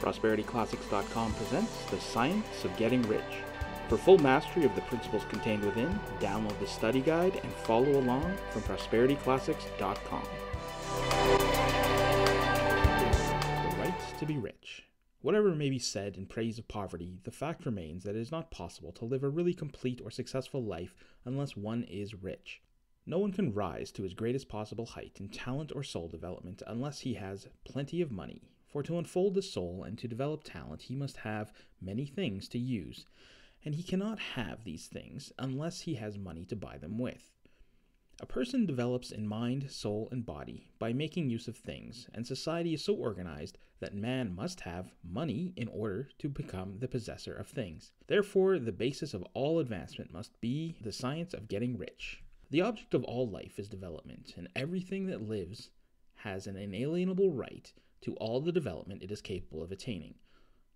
ProsperityClassics.com presents The Science of Getting Rich. For full mastery of the principles contained within, download the study guide and follow along from ProsperityClassics.com. The right to be rich. Whatever may be said in praise of poverty, the fact remains that it is not possible to live a really complete or successful life unless one is rich. No one can rise to his greatest possible height in talent or soul development unless he has plenty of money. For to unfold the soul and to develop talent, he must have many things to use, and he cannot have these things unless he has money to buy them with. A person develops in mind, soul, and body by making use of things, and society is so organized that man must have money in order to become the possessor of things. Therefore, the basis of all advancement must be the science of getting rich. The object of all life is development, and everything that lives has an inalienable right to all the development it is capable of attaining.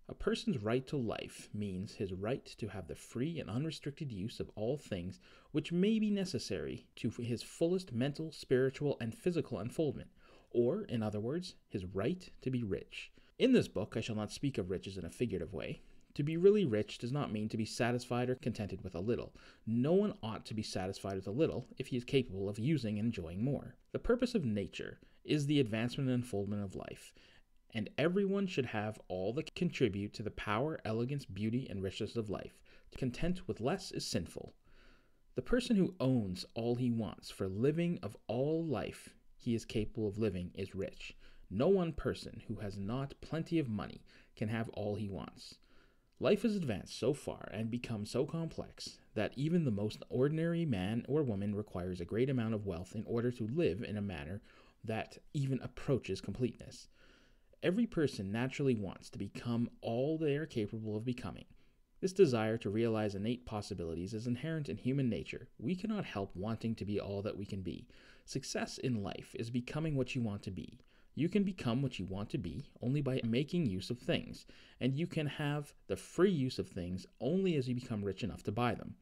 A person's right to life means his right to have the free and unrestricted use of all things which may be necessary to his fullest mental, spiritual, and physical unfoldment, or, in other words, his right to be rich. In this book, I shall not speak of riches in a figurative way. To be really rich does not mean to be satisfied or contented with a little. No one ought to be satisfied with a little if he is capable of using and enjoying more. The purpose of nature is the advancement and unfoldment of life, and everyone should have all that contribute to the power, elegance, beauty, and richness of life. Content with less is sinful. The person who owns all he wants for living of all life he is capable of living is rich. No one person who has not plenty of money can have all he wants. Life has advanced so far and become so complex that even the most ordinary man or woman requires a great amount of wealth in order to live in a manner that even approaches completeness. Every person naturally wants to become all they are capable of becoming. This desire to realize innate possibilities is inherent in human nature. We cannot help wanting to be all that we can be. Success in life is becoming what you want to be. You can become what you want to be only by making use of things, and you can have the free use of things only as you become rich enough to buy them.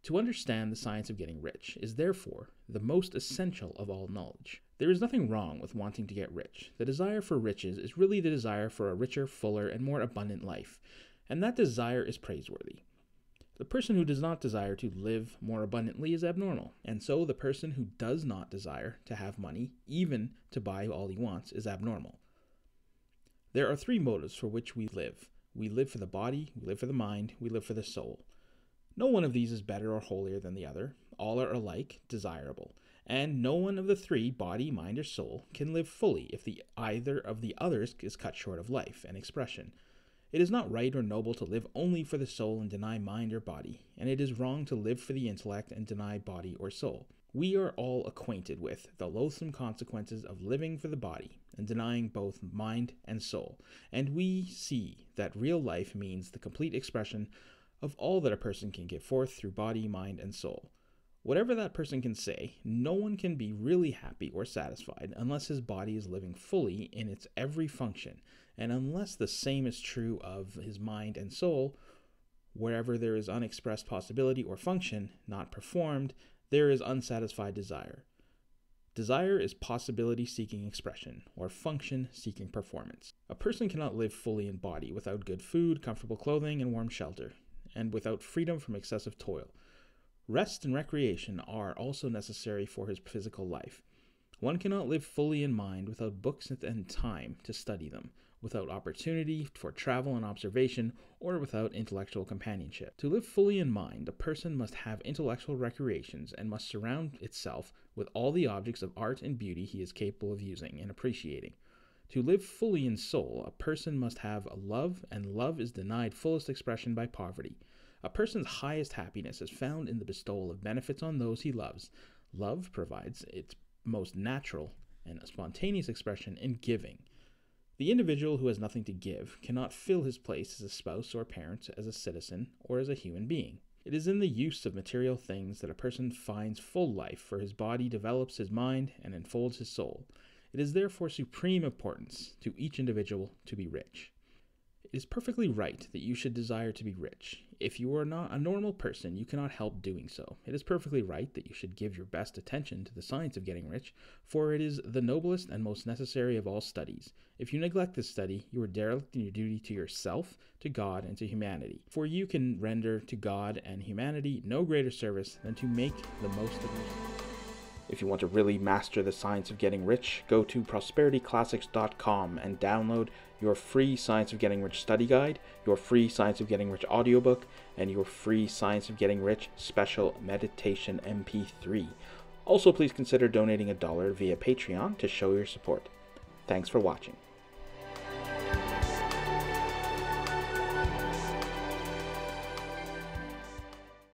To understand the science of getting rich is therefore the most essential of all knowledge. There is nothing wrong with wanting to get rich. The desire for riches is really the desire for a richer, fuller, and more abundant life, and that desire is praiseworthy. The person who does not desire to live more abundantly is abnormal, and so the person who does not desire to have money, even to buy all he wants, is abnormal. There are three motives for which we live. We live for the body, we live for the mind, we live for the soul. No one of these is better or holier than the other. All are alike desirable, and no one of the three, body, mind, or soul, can live fully if either of the others is cut short of life and expression. It is not right or noble to live only for the soul and deny mind or body, and it is wrong to live for the intellect and deny body or soul. We are all acquainted with the loathsome consequences of living for the body and denying both mind and soul, and we see that real life means the complete expression of all that a person can give forth through body, mind, and soul. Whatever that person can say, no one can be really happy or satisfied unless his body is living fully in its every function, and unless the same is true of his mind and soul. Wherever there is unexpressed possibility or function not performed, there is unsatisfied desire. Desire is possibility seeking expression, or function seeking performance. A person cannot live fully in body without good food, comfortable clothing, and warm shelter, and without freedom from excessive toil. Rest and recreation are also necessary for his physical life. One cannot live fully in mind without books and time to study them, without opportunity for travel and observation, or without intellectual companionship. To live fully in mind, a person must have intellectual recreations and must surround itself with all the objects of art and beauty he is capable of using and appreciating. To live fully in soul, a person must have a love, and love is denied fullest expression by poverty. A person's highest happiness is found in the bestowal of benefits on those he loves. Love provides its most natural and spontaneous expression in giving. The individual who has nothing to give cannot fill his place as a spouse or parent, as a citizen, or as a human being. It is in the use of material things that a person finds full life, for his body develops his mind and unfolds his soul. It is therefore supreme importance to each individual to be rich. It is perfectly right that you should desire to be rich. If you are not a normal person, you cannot help doing so. It is perfectly right that you should give your best attention to the science of getting rich, for it is the noblest and most necessary of all studies. If you neglect this study, you are derelict in your duty to yourself, to God, and to humanity. For you can render to God and humanity no greater service than to make the most of your. If you want to really master the science of getting rich, go to prosperityclassics.com and download your free Science of Getting Rich study guide, your free Science of Getting Rich audiobook, and your free Science of Getting Rich special meditation MP3. Also, please consider donating $1 via Patreon to show your support. Thanks for watching.